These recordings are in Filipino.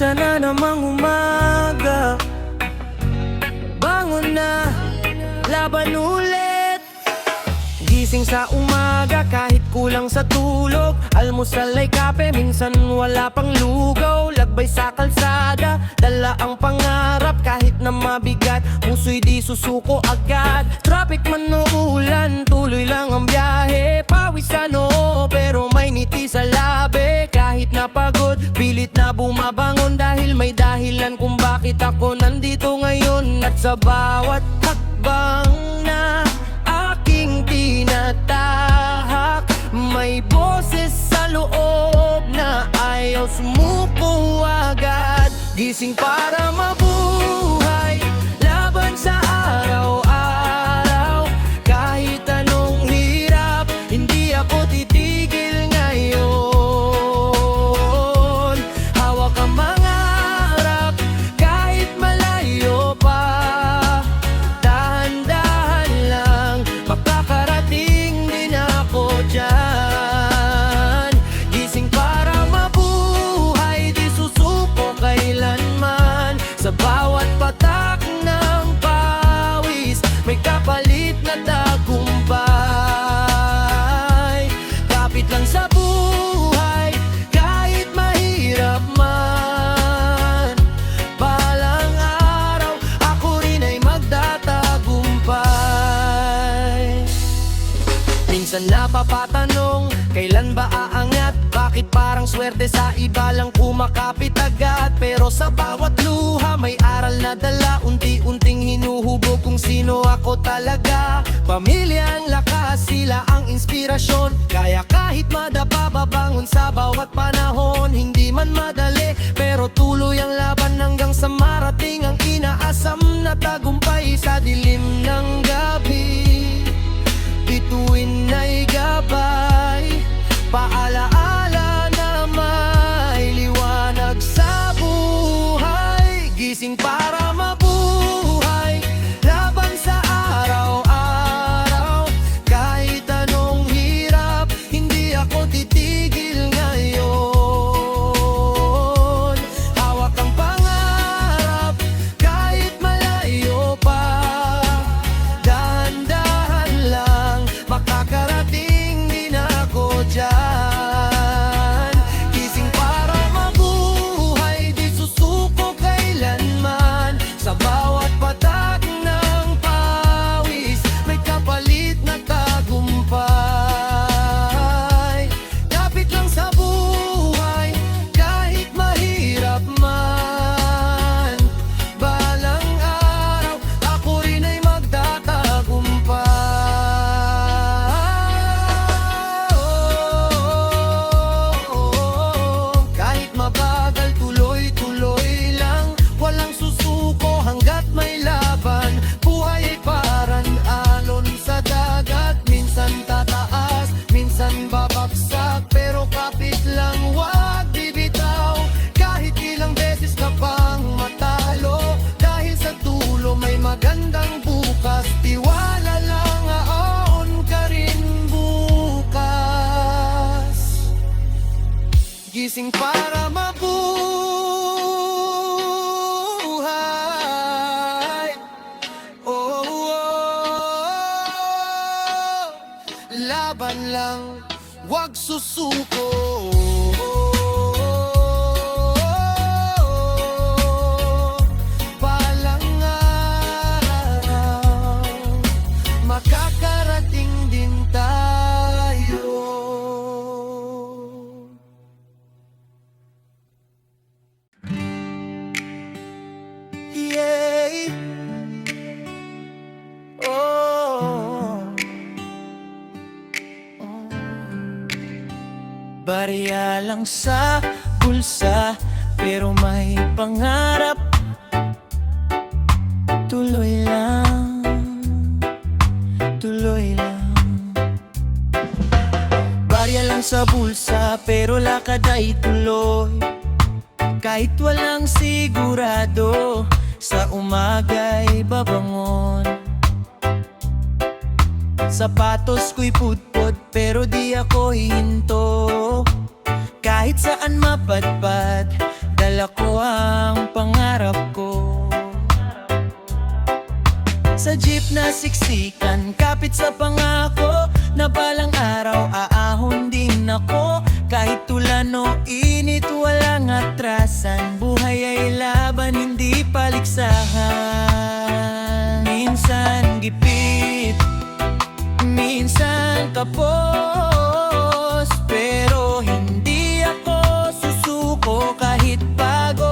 Isa na namang umaga, bangon na, laban ulit. Gising sa umaga kahit kulang sa tulog, almusal ay kape, minsan wala pang lugaw. Lagbay sa kalsada, dala ang pangarap kahit na mabigat, puso'y di susuko agad. Traffic man o ulan, tuloy lang ang biyahe. Pawis sa noo pero may ngiti sa labi. Kahit napagod, pilit na bumabangon dahil may dahilan kung bakit ako nandito ngayon. At sa bawat hakbang na aking tinatahak, may boses sa loob na ayaw sumuko agad. Gising para mabuhay, laban sa araw-araw. Kahit anong hirap, hindi ako titigil ngayon. Hawak ang mangarap, kahit malayo pa. Dahan-dahan lang, makakarating din ako dyan. Gising para mabuhay, di susuko kailanman. Sa bawat patak ng pawis, may kapalit na tagumpay. Kapit lang sa buhay, kahit mahirap man. Balang araw, ako rin ay magtatagumpay. Minsan napapatanong, kailan ba aangat? Bakit parang swerte sa iba lang kumakapit agad? Pero sa bawat luha may aral na dala, unti-unting hinuhubog kung sino ako talaga. Pamilya ang lakas, sila ang inspirasyon, kaya kahit madapa babangon sa bawat panahon. Hindi man madali, pero tuloy ang laban hanggang sa marating ang inaasam na tagumpay. Sa dilim ng gabi, bituin ay gabay, paalaala na may liwanag sa buhay. Gising para mabuhay, laban sa araw-araw. Kahit anong hirap, hindi ako titigil ngayon. Hawak ang pangarap, kahit malayo pa. Dahan-dahan lang, makakarating din ako dyan. Gising para mabuhay, di susuko kailanman. Sa bawat patak ng pawis, may kapalit na tagumpay. Kapit lang sa buhay, kahit mahirap man. Balang araw, ako rin ay magtatagumpay. Kahit mabagal, tuloy-tuloy lang, walang susuko hanggat may laban. Buhay ay parang alon sa dagat, minsan tataas, minsan babagsak. Pero kapit lang, wag bibitaw. Kahit ilang beses ka pang matalo, dahil sa dulo may magandang bukas. Tiwala lang, aon ka rin bukas. Gising para mabuhay. Oh, oh, laban lang, wag susuko. Balang araw, makakarating din tayo. Yeah. Oh. Barya lang sa bulsa, pero may pangarap. Tuloy lang, tuloy lang. Barya lang sa bulsa, pero lakad ay tuloy. Kahit walang sigurado, sa umaga'y babangon. Sapatos ko'y pudpod pero di ako hihinto. Kahit saan mapadpad, dala ko ang pangarap ko. Sa jeep na siksikan, kapit sa pangako, na balang araw aahon din ako. Kahit tulan o init, walang atrasan, buhay ay laban, hindi paligsahan. Minsan gipit, minsan kapos, pero hindi ako susuko kahit pagod.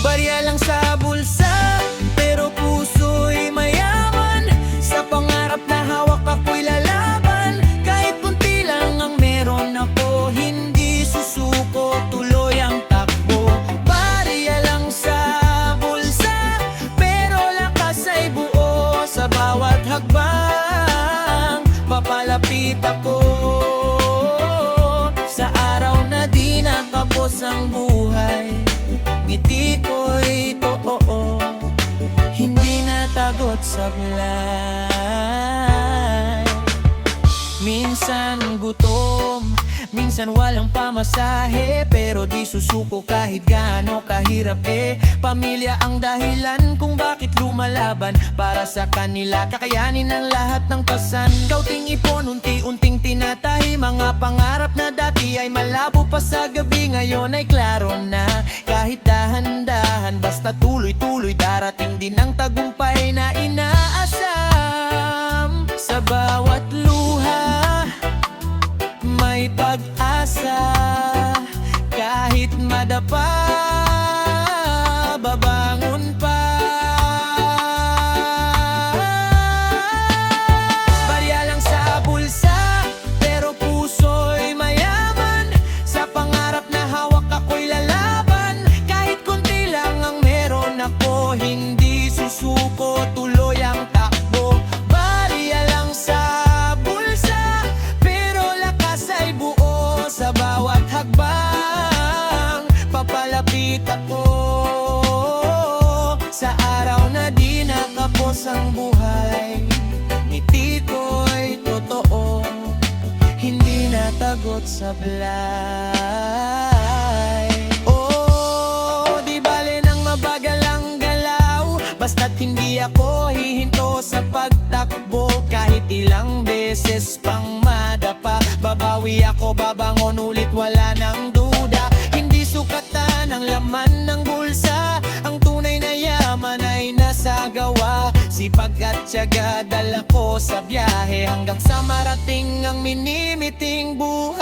Barya lang sa bulsa, pero puso'y mayaman. Sa pangarap na hawak ako'y lalaban. Kahit kunti lang ang meron ako, hindi susuko, tuloy ang takbo. Barya lang sa bulsa, pero lakas ay buo. Sa bawat hakbang, papalapit ako sa araw na di nakapos ang buhay. Ngiti ko'y totoo, hindi natagot sablay. Minsan gutom, minsan walang pamasahe, pero di susuko kahit gaano kahirap Pamilya ang dahilan kung bakit lumalaban. Para sa kanila kakayanin ang lahat ng pasan. Kauting ipon, unti-unting tinatahi. Mga pangarap na dati ay malabo pa sa gabi, ngayon ay klaro na. Kahit dahan-dahan, basta tuloy-tuloy, darating din ang tagumpay na inaasam. Sa bawat luha may pag-asa, kahit madapa, babangon pa. Barya lang sa bulsa, pero puso'y mayaman. Sa pangarap na hawak ako'y lalaban. Kahit kunti lang ang meron ako, hindi susuko, tuloy ang takbo. Barya lang sa bulsa, pero lakas ay buo. Sa bawat hakbang, papalapit ako sa araw na di nakapos ang buhay. Ngiti ko'y totoo, hindi natagot sablay. Oh, di bale nang mabagal ang galaw, basta't hindi ako hihinto sa pagtakbo. Kahit ilang beses pang madapa, babawi ako, babangon ulit, wala nang duda. Hindi sukatan ang laman ng bulsa, ang tunay na yaman ay nasa gawa. Sipag at tiyaga dala ko sa biyahe, hanggang sa marating ang minimiting buhay.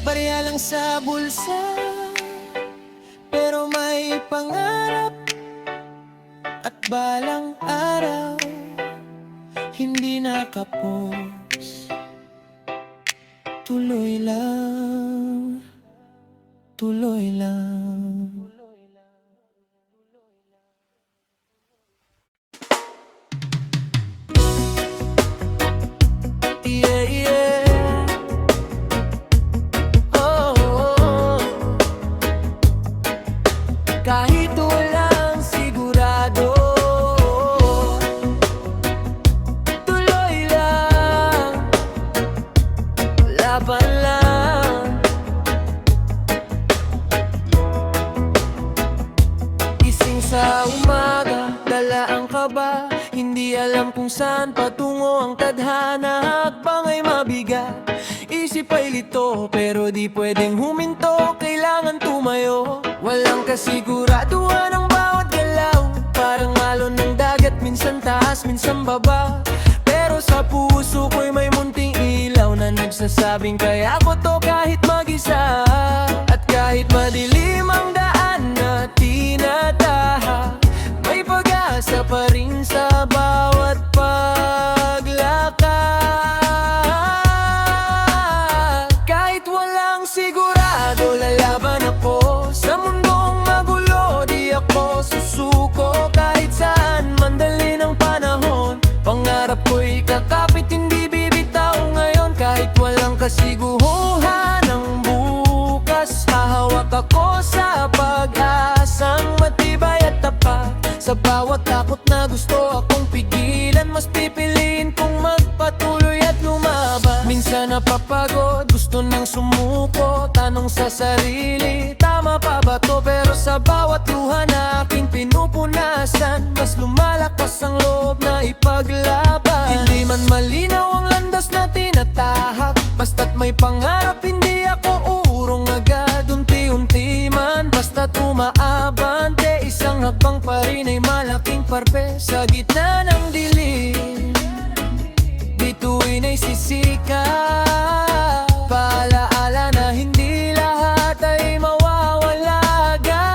Barya lang sa bulsa, pero may pangarap, at balang araw hindi nakapos. Tuloy lang, tuloy lang. Yeah, yeah. Oh, oh. Kahit walang sigurado, tuloy lang, laban lang. Gising sa umaga, dala ang kaba, hindi alam kung saan patungo ang tadhana. Hakbang ay mabigat, isip ay lito, pero di pwedeng huminto, kailangan tumayo. Walang kasiguraduhan ang bawat galaw, parang alon ng dagat, minsan taas, minsan baba. Pero sa puso ko'y may munting ilaw na nagsasabing kaya ko to kahit mag-isa. At kahit madilim ang daan na tinataha, may pag-asa pa rin sa bawat paglakad. Kahit walang sigurado, lalaban ako. Sa mundong magulo, di ako susuko. Kahit saan mandali ng panahon, pangarap ko'y kakapit, hindi bibitaw ngayon. Kahit walang kasiguruhan ng bukas, hahawak ako sa pag-asang matibay at tapat. Sa bawat takot na gusto akong pigilan, mas pipiliin kong magpatuloy at lumaban. Minsan napapagod, gusto nang sumuko. Tanong sa sarili, tama pa ba to? Pero sa bawat luha na aking pinupunasan, mas lumalakas ang loob na ipaglaban. Hindi man malinaw ang landas na tinatahak, basta't may pangarap hindi ako uurong agad. Unti-unti man, basta't umaabante, isang hakbang pa rin ay malaking parpe. Sa gitna ng dilim, bituin ay sisikat. Paalaala na hindi lahat ay mawawala agad.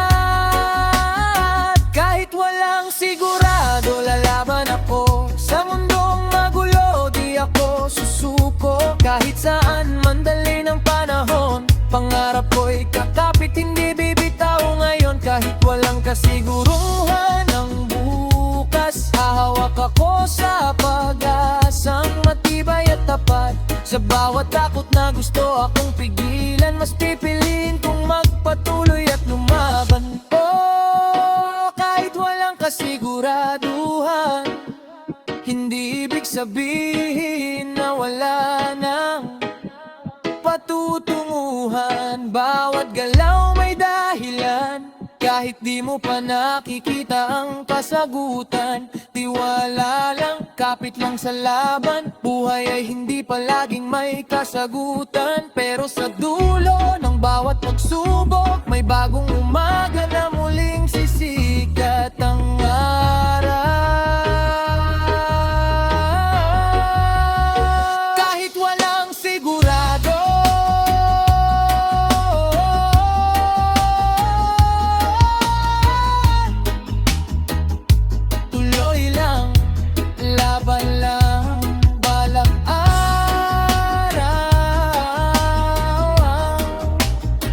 Kahit walang sigurado, lalaban ako. Sa mundong magulo, di ako susuko. Kahit saan mandali ng panahon, pangarap ko'y kakapit, hindi bibitaw ngayon. Kahit walang kasiguruhan ng bukas, hahawak ako sa pag-asang matibay at tapat. Sa bawat takot na gusto akong pigilan, mas pipiliin kong magpatuloy at lumaban. Oh, kahit walang kasiguraduhan, hindi ibig sabihin na wala nang patutunguhan. Bawat galaw may dahilan, kahit di mo pa nakikita ang kasagutan. Tiwala lang, kapit lang sa laban. Buhay ay hindi palaging may kasagutan, pero sa dulo ng bawat pagsubok, may bagong umaga na muling sisikat ang araw. Kahit walang sigurado, tuloy lang, laban lang, balang araw,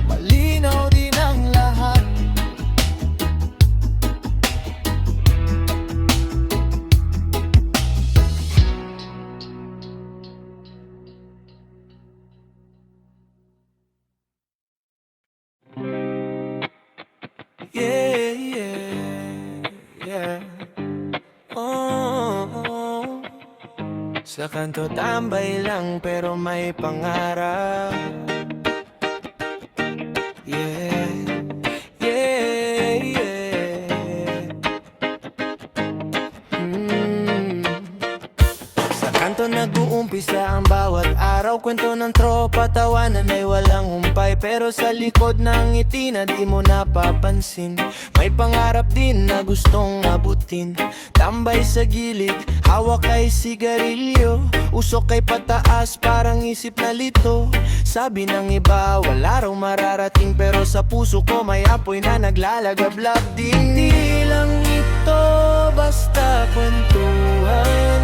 malinaw din ang lahat. Yeah, yeah, yeah. Oh, sa kanto tambay lang pero may pangarap. Yeah, yeah, yeah. Sa kanto nag-uumpisa ang bawat araw. Kwento ng tropa, tawanan ay walang humpay, pero sa likod ng ngiti na di mo napapansin, may pangarap din na gustong abutin. Tambay sa gilid, hawak ay sigarilyo, usok ay pataas parang isip na lito. Sabi ng iba wala raw mararating, pero sa puso ko may apoy na naglalagablab din. Hindi lang ito basta kwentuhan,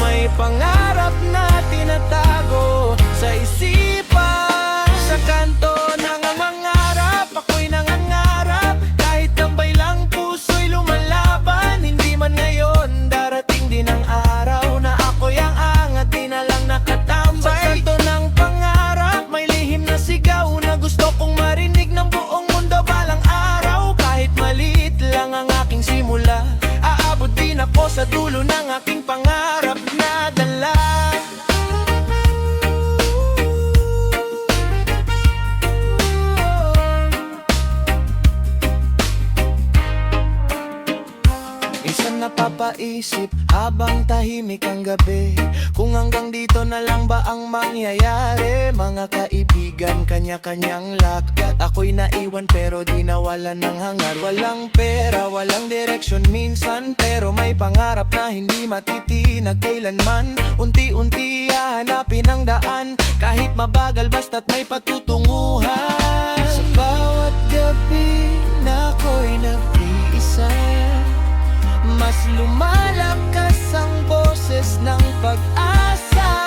may pangarap na tinatago sa isipan. Sa kanto nangangarap, ako'y nangangarap. Kahit tambay lang puso'y lumalaban. Hindi man ngayon, darating din ang araw na ako'y ang angat, di na lang nakatambay. Sa kanto ng pangarap, may lihim na sigaw na gusto kong marinig ng buong mundo balang araw. Kahit maliit lang ang aking simula, aabot din ako sa dulo ng aking pangarap na dala. Minsan napapaisip habang tahimik ang gabi, kung hanggang dito na lang ba ang mangyayari. Mga kaibigan, kanya-kanyang lakad, ako'y naiwan pero di nawalan ng hangar. Walang pera, walang direksyon minsan, pero may pangarap na hindi matitinag kailanman. Unti-unti hahanapin ang daan, kahit mabagal basta't may patutunguhan. Sa bawat gabi na ako'y nag-iisa, mas lumalakas ang boses ng pag-asa.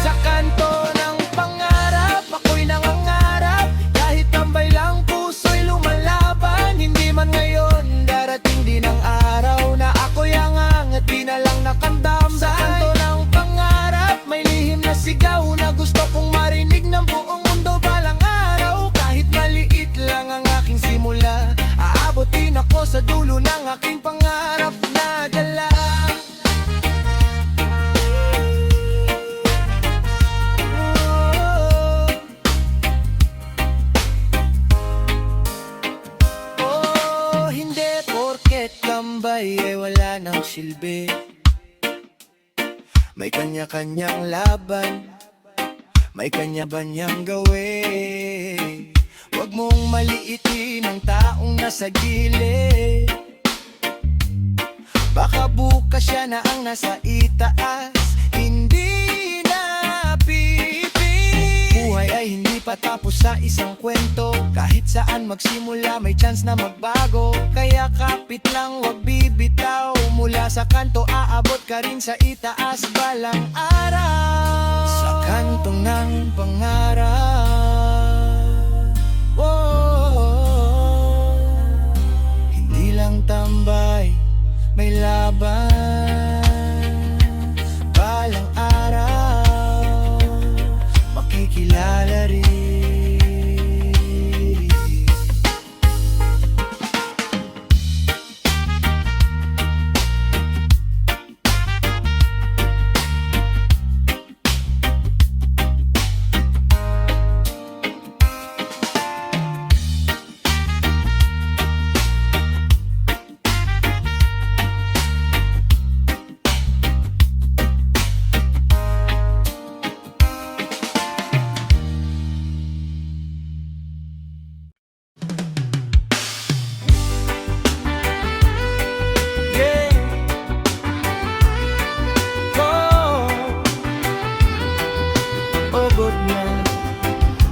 Sa kanto ng pangarap, ako'y nangangarap. Kahit tambay lang puso'y lumalaban. Hindi man ngayon, darating din ang araw na ako'y angat, di na lang nakandam. Sa kanto ng pangarap, may lihim na sigaw na gusto kong marinig ng buong mundo balang araw. Kahit maliit lang ang aking simula, aabot din ako sa dulo ng aking pangarap na dala. wala ng silbi. May kanya-kanyang laban, may kanya-kanyang gawin. Huwag mong maliitin ang taong nasa gilid. Baka bukas siya na ang nasa itaas, hindi na pipig. Buhay ay hindi pa tapos sa isang kwento. Kahit saan magsimula may chance na magbago. Kaya kapit lang, wag bibitaw. Mula sa kanto aabot ka rin sa itaas balang araw. Sa kantong ng pangarap, oh, hindi lang tambay, may laban. Balang araw, makikilala rin. Pagod na,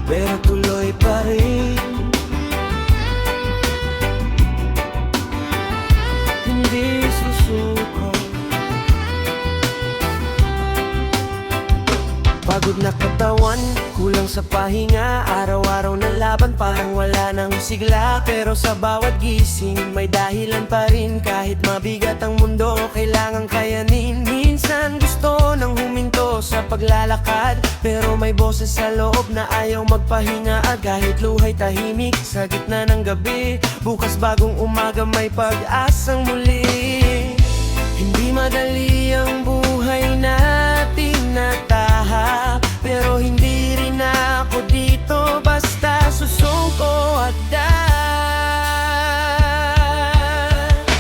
pero tuloy pa rin. Hindi susuko. Pagod na katawan, kulang sa pahinga. Araw-araw na laban, parang wala nang sigla. Pero sa bawat gising, may dahilan pa rin. Kahit mabigat ang mundo, kailangang kayanin. Minsan gusto nang huminto sa paglalakad, pero may boses sa loob na ayaw magpahinga. At kahit luhay tahimik sa gitna ng gabi, bukas bagong umaga may pag-asang muli. Hindi madali ang buhay natin na tahap, pero hindi rin ako dito basta susungko at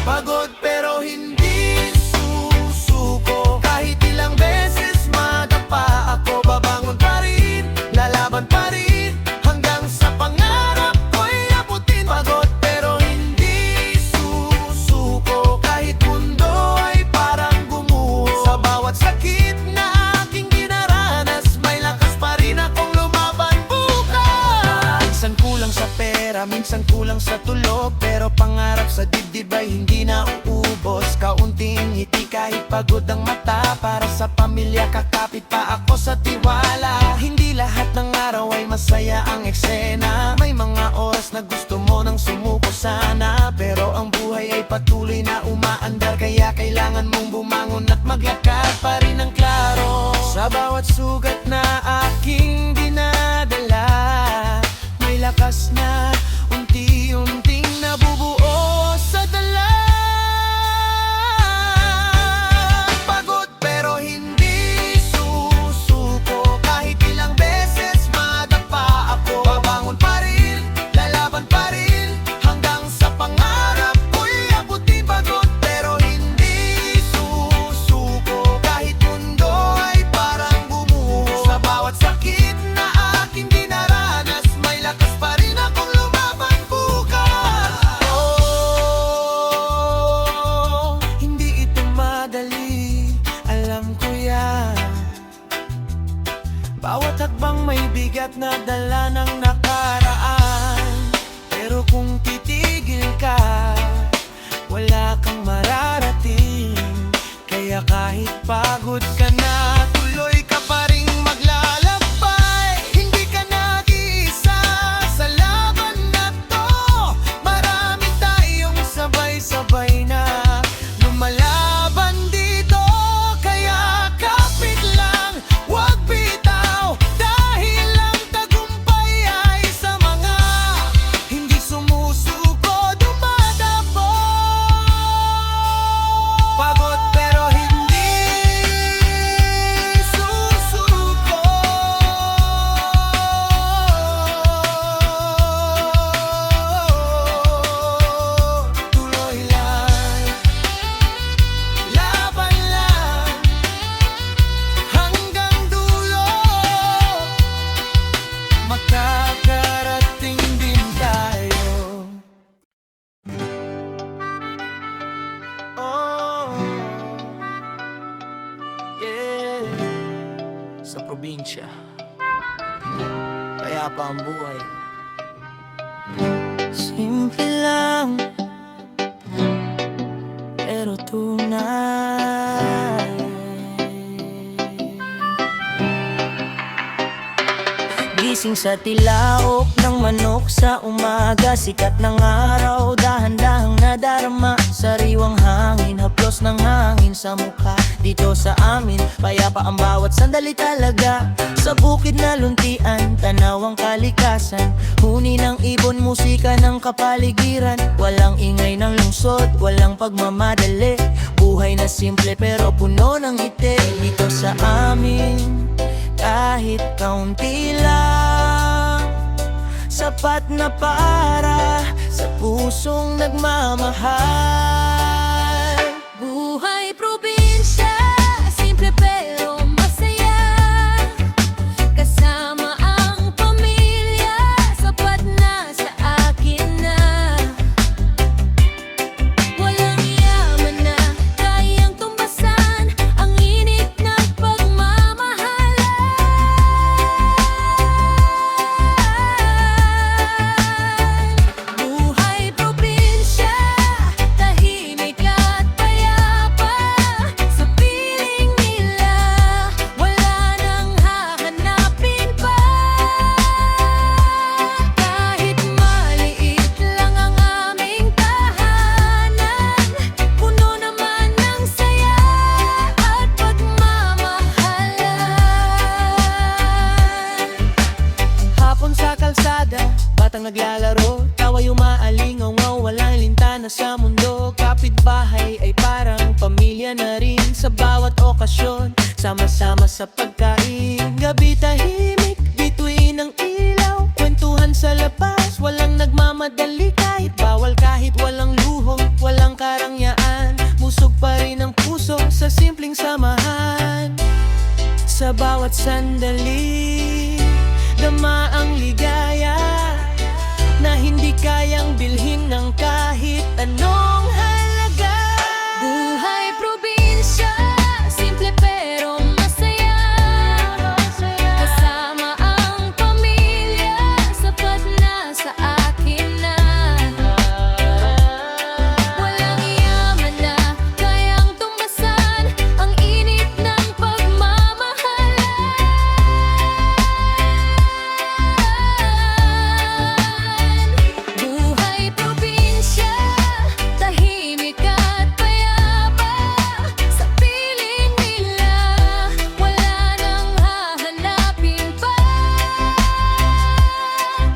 pagod pero hindi susuko. Kahit ilang beses madapa ako, babangon pa rin, lalaban pa rin, hanggang sa pangarap ko'y abutin. Pagod pero hindi susuko, kahit mundo ay parang gumuho. Sa bawat sakit na aking dinaranas, may lakas pa rin akong lumaban bukas. Minsan kulang sa pera, minsan kulang sa tulog, pero pangarap sa dibdib ay hindi na uubos. Kaunting ngiti kahit pagod ang mata, para sa pamilya kakapit pa ako sa tiwala. Hindi lahat ng araw ay masaya ang eksena, may mga oras na gusto mo nang sumuko sana. Pero ang buhay ay patuloy na umaandar, kaya kailangan mong bumangon at maglakad pa rin ng klaro. Sa bawat sugat na aking dinadala, may lakas na unti-unting nabubuo sa dala. Pagod pero hindi susuko, kahit ilang beses madapa ako, babangon pa rin, lalaban pa rin, hanggang sa pangarap ko'y abutin. Pagod pero hindi susuko, kahit mundo ay parang gumuho. Sa bawat sakit na aking dinaranas, may lakas pa rin akong lumaban bukas. Oh, hindi ito madali, alam ko yan. Bawat hakbang may bigat na dala ng nakaraan, pero kung titigil ka, wala kang mararating. Kaya kahit pagod ka na, tuloy ka pa rin maglalakbay. Hindi ka nag-iisa sa laban na to, marami tayong sabay-sabay na lumalaban dito. Kaya kapit lang, wag bitaw, dahil ang tagumpay sa probinsya. Kaya pa ang buhay simple lang, pero tunay. Gising sa tilaok ng manok sa umaga, sikat ng araw, dahan-dahang nadarama. Sariwang hangin, haplos ng hangin sa mukha. Dito sa amin, payapa ang bawat sandali talaga. Sa bukid na luntian, tanaw ang kalikasan. Huni ng ibon, musika ng kapaligiran. Walang ingay ng lungsod, walang pagmamadali. Buhay na simple pero puno ng ngiti. Dito sa amin, kahit kaunti lang, sapat na para sa pusong nagmamahal. Buhay probinsya, simple pero masaya. Kasama ang pamilya, sapat na sa akin na. Walang yaman na kayang tumbasan ang init ng pagmamahalan. Buhay probinsya, tahimik at payapa. Sa piling nila, wala nang hahanapin pa. Kahit maliit lang ang aming tahanan, puno naman ng saya at pagmamahalan. Hapon sa kalsada, batang naglalaro, tawa'y umaalingaw-ngaw, walang lintana sa mundo. Kapitbahay ay parang pamilya na rin. Sa bawat okasyon, sama-sama sa pagkain. Gabi tahimik, bituin ng ilaw, kwentuhan sa labas, walang nagmamadali. Kahit bawal, kahit walang luho, walang karangyaan, busog pa rin ang puso sa simpleng samahan. Sa bawat sandali, dama ang ligaya na hindi kayang bilhin ng kahit anong halaga. Buhay probinsya, simple pero masaya. Kasama ang pamilya, sapat na sa akin na. Walang yaman na kayang tumbasan ang init ng pagmamahalan. Buhay probinsya, tahimik at payapa. Sa piling nila, wala nang hahanapin pa.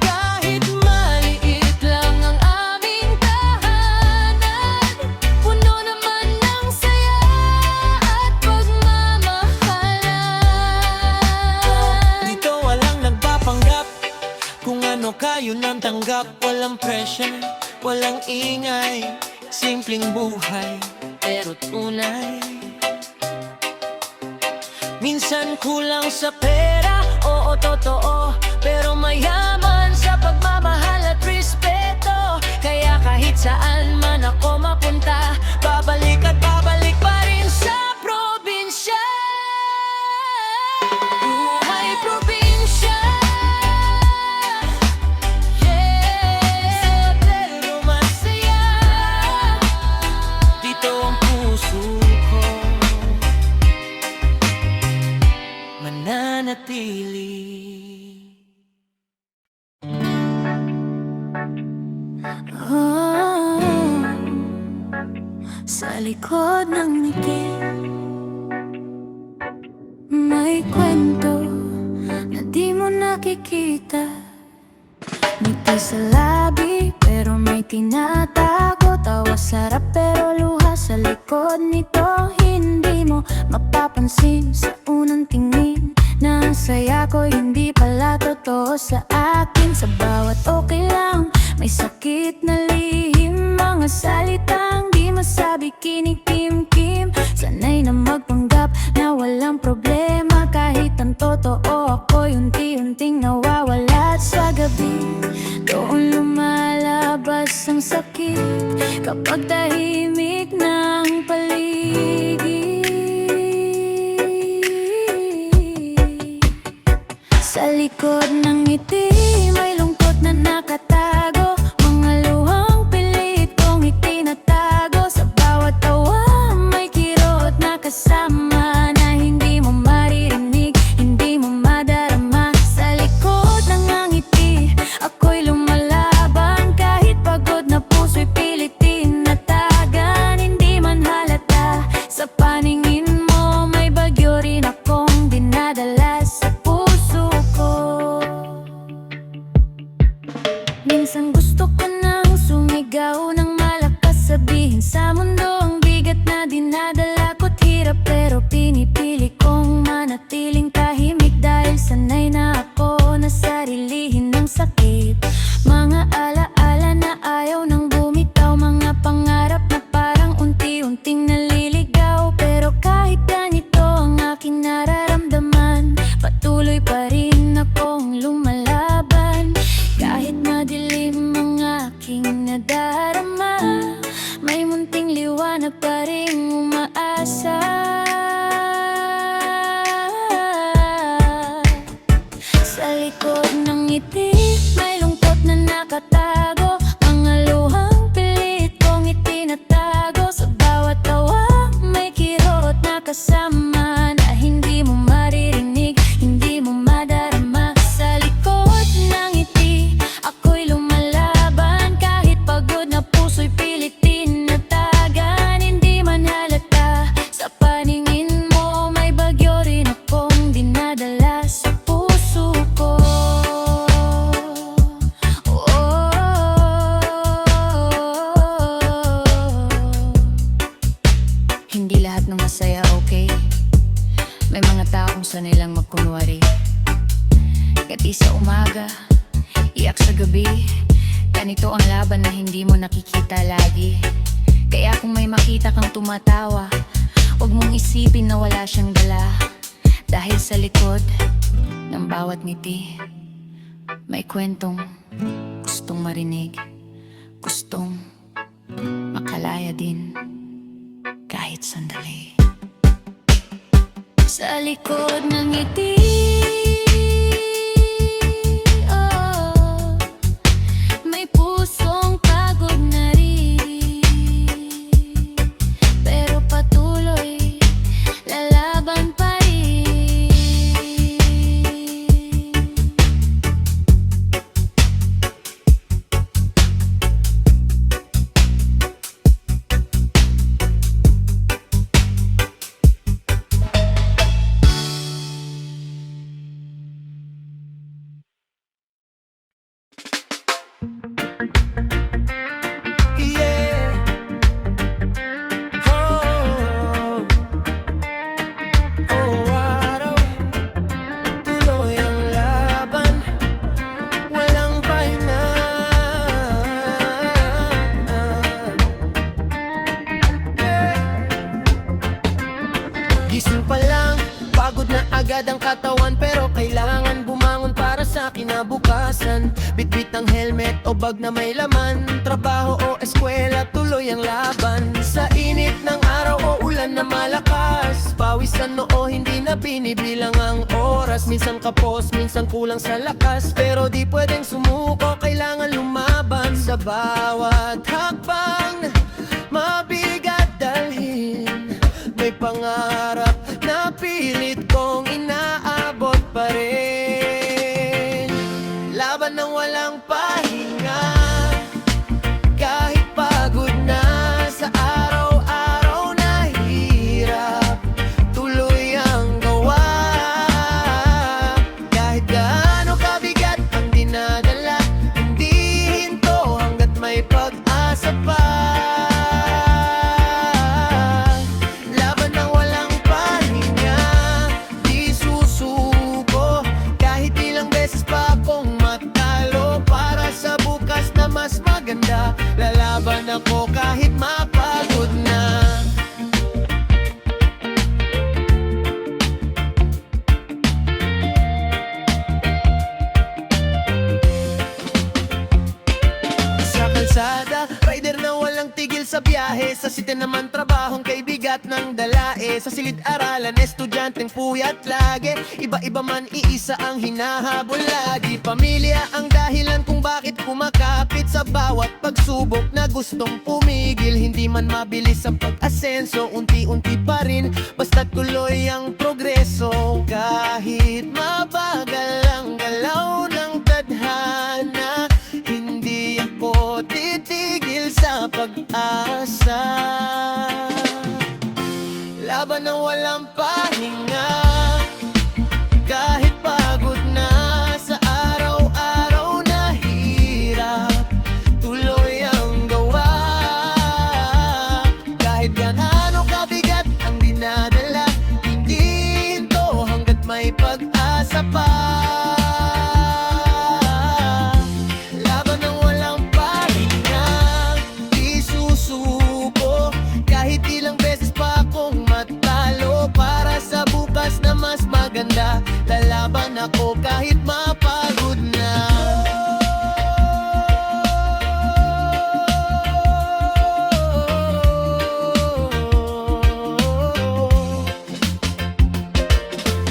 Kahit maliit Lang ang aming tahanan, puno naman ng saya at pagmamahalan. dito walang nagpapanggap, kung ano kayo nang tanggap. Walang pressure, walang ingay, simpleng buhay pero tunay. Minsan kulang sa pera, oo totoo, pero mayaman sa pagmamahal at respeto. Kaya kahit saan man ako mapunta, babalik at babalik pa rin sa probinsya. Buhay probinsya, Yeah, pero masaya. Dito ang puso ko mananatili. sa likod ng ngiti may kwento na di mo nakikita. Ngiti sa labi pero may tinatago. Tawa sarap pero luha sa likod nito. Hindi mo mapapansin sa unang tingin na ang saya ko hindi pala totoo sa akin. Sa bawat okay lang may sakit na lihim. Mga salitang di masabi kinikimkim. Sanay na magpanggap na walang problema. Kahit ang totoo ako'y unti-unting nawawala. At sa gabi doon lumalabas ang sakit kapag tahimik ng paligid. lahat ng masaya, okay? May mga taong sanay lang magkunwari. Gati sa umaga, iyak sa gabi. Ganito ang laban na hindi mo nakikita lagi. Kaya kung may makita kang tumatawa, huwag mong isipin na wala siyang dala. Dahil sa likod ng bawat ngiti, may kwentong gustong marinig, gustong makalaya din kahit sandali. Sa likod ng ngiti, oh, may pusong pagod na rin, pero patuloy lalaban pa rin. Yeah. Oh, araw, tuloy ang laban, walang pahinga. Gising pa lang, pagod na agad ang katawan, pero kailangan bumangon para sa kinabukasan. Bitbit ang helmet o bag na may laman, trabaho o eskwela, tuloy ang laban. Sa init ng araw o ulan na malakas, pawisan noo, hindi na binibilang ang oras. Minsan kapos, minsan kulang sa lakas, pero di pwedeng sumuko, kailangan lumaban. Sa bawat hakbang, mabigat dalhin, may pangarap na pilit kong inaabot pa rin. Laban ng walang pahinga, kahit pagod na sa araw-araw na hirap, tuloy ang gawa. Kahit gaano kabigat ang dinadala, hindi hinto hanggat may pag-asa pa. Laban ng walang pahinga, di susuko, kahit ilang beses pa akong matalo, para sa bukas na mas maganda. Lalaban ako kahit mapagod na. Sa kalsada, rider na walang tigil sa biyahe. Sa city naman trabahong kay bigat ng dalae. Sa silid-aralan, estudyanteng puyat lagi. Iba-iba man, iisa ang hinahabol lagi. Pamilya ang dahilan kung bakit kumakapit sa bawat pagsubok na gustong pumigil. Hindi man mabilis ang pag-asenso, unti-unti pa rin, basta't tuloy ang progreso. Kahit mabagal ang galaw ng tadhana, hindi ako titigil sa pag-asa. Laban ng walang pahinga, kahit pagod na sa araw-araw na hirap, tuloy ang gawa. Kahit gaano kabigat ang dinadala, hindi hinto hanggat may pag-asa pa. Laban ng walang pahinga, di susuko, kahit ilang beses pa akong matalo, para sa bukas na mas maganda. Lalaban ako kahit mapagod na.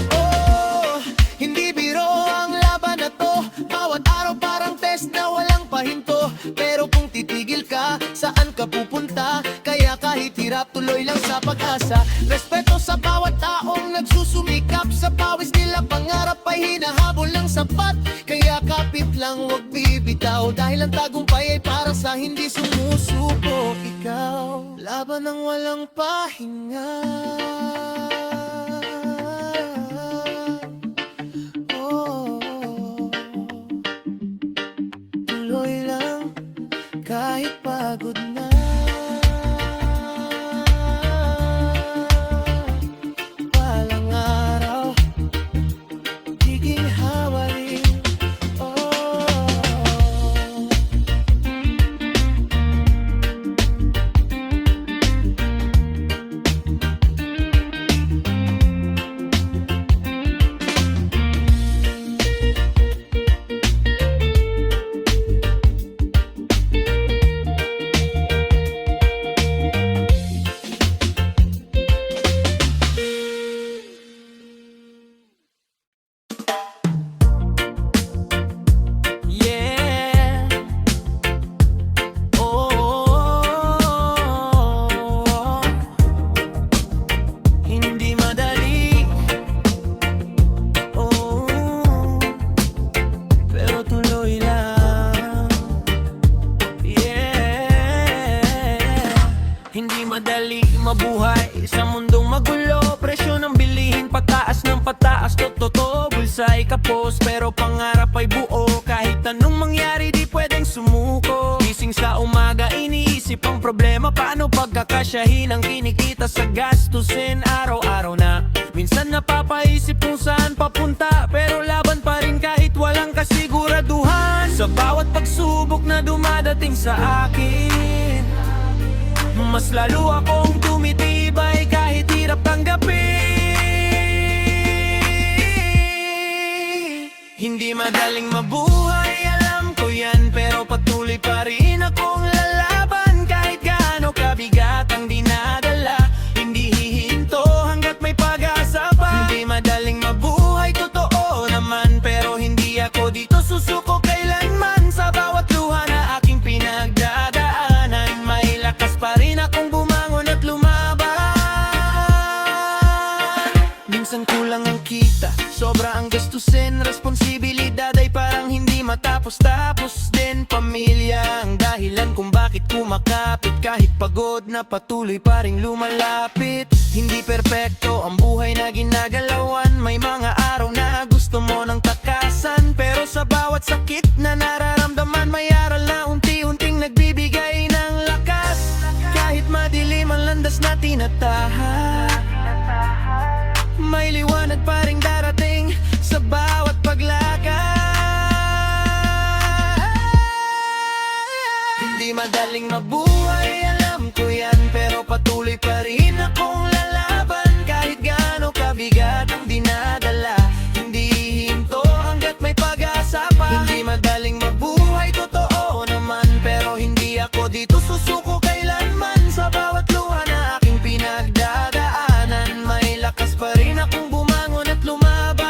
Oh, hindi biro ang laban na to, bawat araw parang test na walang pahinto. Pero kung titigil ka, saan ka pupunta? Kaya kahit hirap, tuloy lang sa pag-asa. Respeto sa bawat taong nagsusumikap, sa pawis nila pangarap ay hinahabol ng sapat. Kaya kapit lang, wag bibitaw, dahil ang tagumpay ay para sa hindi sumusuko. Ikaw, laban ng walang pahinga. Oh, tuloy lang kahit pagod na. tapos pero pangarap ay buo. Kahit anong mangyari di pwedeng sumuko. Gising sa umaga iniisip ang problema, paano pagkakasyahin ang kinikita sa gastusin araw-araw na. Minsan napapaisip kung saan papunta, pero laban pa rin kahit walang kasiguraduhan. Sa bawat pagsubok na dumadating sa akin, mas lalo akong tumitibay kahit hirap tanggapin. Hindi madaling mabuhay, alam ko yan, pero patuloy pa rin akong lalaban. Kahit gaano kabigat ang dinadala, hindi hihinto hanggat may pag-asa pa. Hindi madaling mabuhay, totoo naman, pero hindi ako dito susuko kailanman. Sa bawat luha na aking pinagdadaanan, may lakas pa rin akong bumangon at lumaban. Minsan kulang ang kita, sobra ang gastusin, responsibilidad ay parang hindi matapos-tapos din. Pamilya ang dahilan kung bakit kumakapit, kahit pagod na patuloy pa rin lumalapit. Hindi perpekto ang buhay na ginagalawan, may mga araw na gusto mo ng takasan, pero sa bawat sakit na nararamdaman, may aral na unti-unting nagbibigay ng lakas. Kahit madilim ang landas na tinatahak, may liwanag pa ring darating sa bawat paglakad. Hindi madaling mabuhay, alam ko yan, pero patuloy pa rin akong lalaban. Kahit gaano kabigat ang dinadala, hindi hihinto hanggat may pag-asa pa. Hindi madaling mabuhay, totoo naman, pero hindi ako dito susuko kailanman. Sa bawat luha na aking pinagdadaanan, may lakas pa rin akong bumangon at lumaban.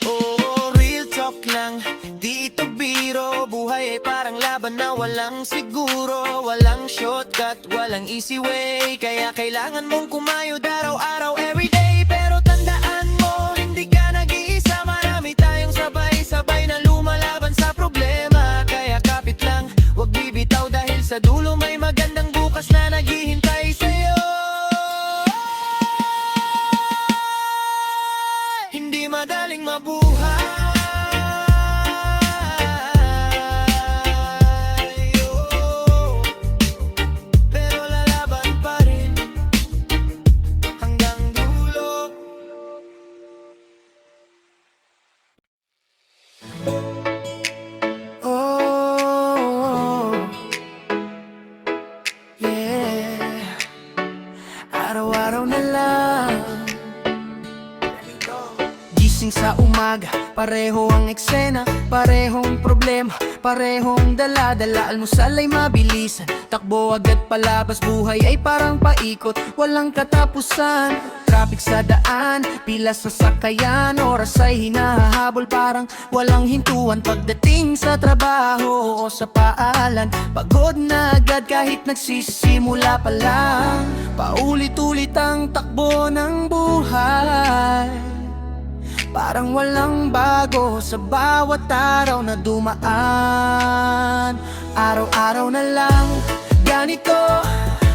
Oh, real talk lang, di ito biro. Buhay ay parang laban na walang siguro, walang shortcut, walang easy way. Kaya kailangan mong kumayod araw-araw, everyday. Pero tandaan mo, hindi ka nag-iisa, marami tayong sabay-sabay na lumalaban sa problema. Kaya kapit lang, wag bibitaw, dahil sa dulo may magandang bukas na naghihintay sa'yo. Hindi madaling mabuhay, oh, pero lalaban pa rin hanggang dulo. Oh, yeah. Araw-araw na lang, gising sa umaga, pareho ang eksena, parehong problema, parehong dala-dala. Almusal ay mabilisan, takbo agad palabas, buhay ay parang paikot, walang katapusan. Traffic sa daan, pila sa sakayan, oras ay hinahabol, parang walang hintuan. Pagdating sa trabaho o sa paalan, pagod na agad kahit nagsisimula pa lang. Paulit-ulit ang takbo ng buhay, parang walang bago sa bawat araw na dumaan. Araw-araw na lang ganito,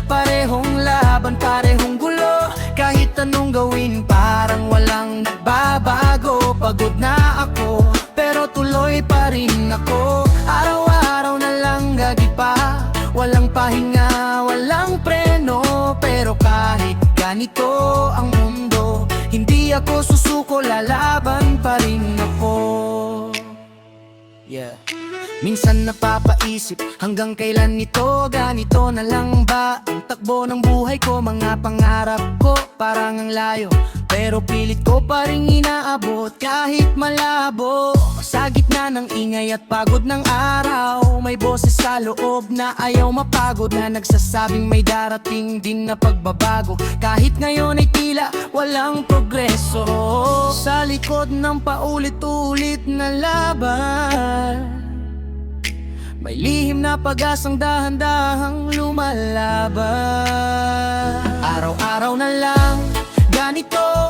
parehong laban, parehong gulo. Kahit anong gawin, parang walang nagbabago. Pagod na ako, pero tuloy pa rin ako. Araw-araw na lang gagi pa, walang pahinga, walang preno. Pero kahit ganito ang mundo, hindi ako susuko, lalaban pa rin ako. Yeah. Minsan napapaisip, hanggang kailan ito, ganito na lang ba ang takbo ng buhay ko? Mga pangarap ko parang ang layo, pero pilit ko pa rin inaabot kahit malabo. Sa gitna ng ingay at pagod ng araw, may boses sa loob na ayaw mapagod, na nagsasabing may darating din na pagbabago. Kahit ngayon ay tila walang progreso, sa likod ng paulit-ulit na laban, may lihim na pag-asang dahan-dahang lumalaban. Araw-araw na lang ganito,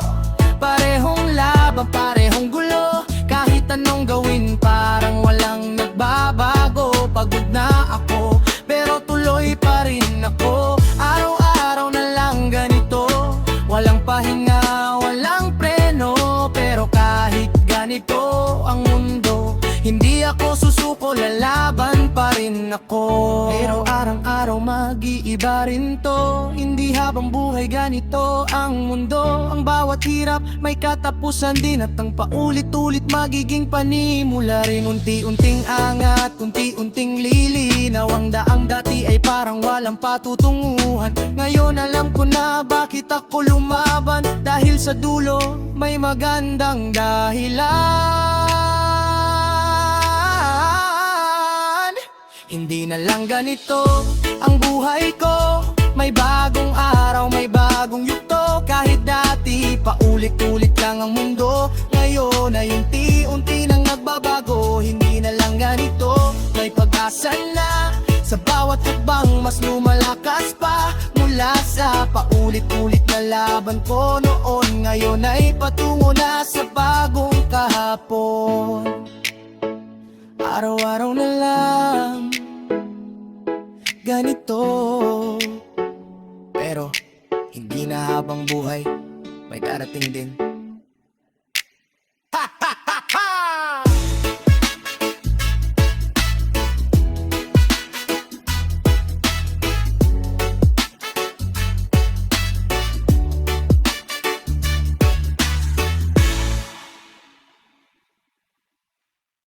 parehong laban, parehong gulo. Kahit anong gawin, parang walang nagbabago. Pagod na ako, pero tuloy pa rin ako. Araw-araw na lang ganito, walang pahinga, walang preno. ganito ang mundo. Hindi ako susuko, lalaban pa rin ako. Pero araw-araw mag-iiba rin to. Hindi habang buhay ganito ang mundo. Ang bawat hirap may katapusan din, at ang paulit-ulit magiging panimula rin. Unti-unting angat, unti-unting lilinaw. Ang daang dati ay parang walang patutunguhan. Ngayon alam ko na bakit ako lumaban. Dahil sa dulo may magandang dahilan. Hindi na lang ganito ang buhay ko. May bagong araw, may bagong yugto. Kahit dati paulit-ulit lang ang mundo, ngayon ay unti-unti nang nagbabago. Hindi na lang ganito, may pag-asa na. Sa bawat hakbang mas lumalakas pa. Mula sa paulit-ulit na laban ko noon, ngayon ay patungo na sa bagong kahapon. Araw-araw na lang ganito, pero hindi na habang buhay may darating din.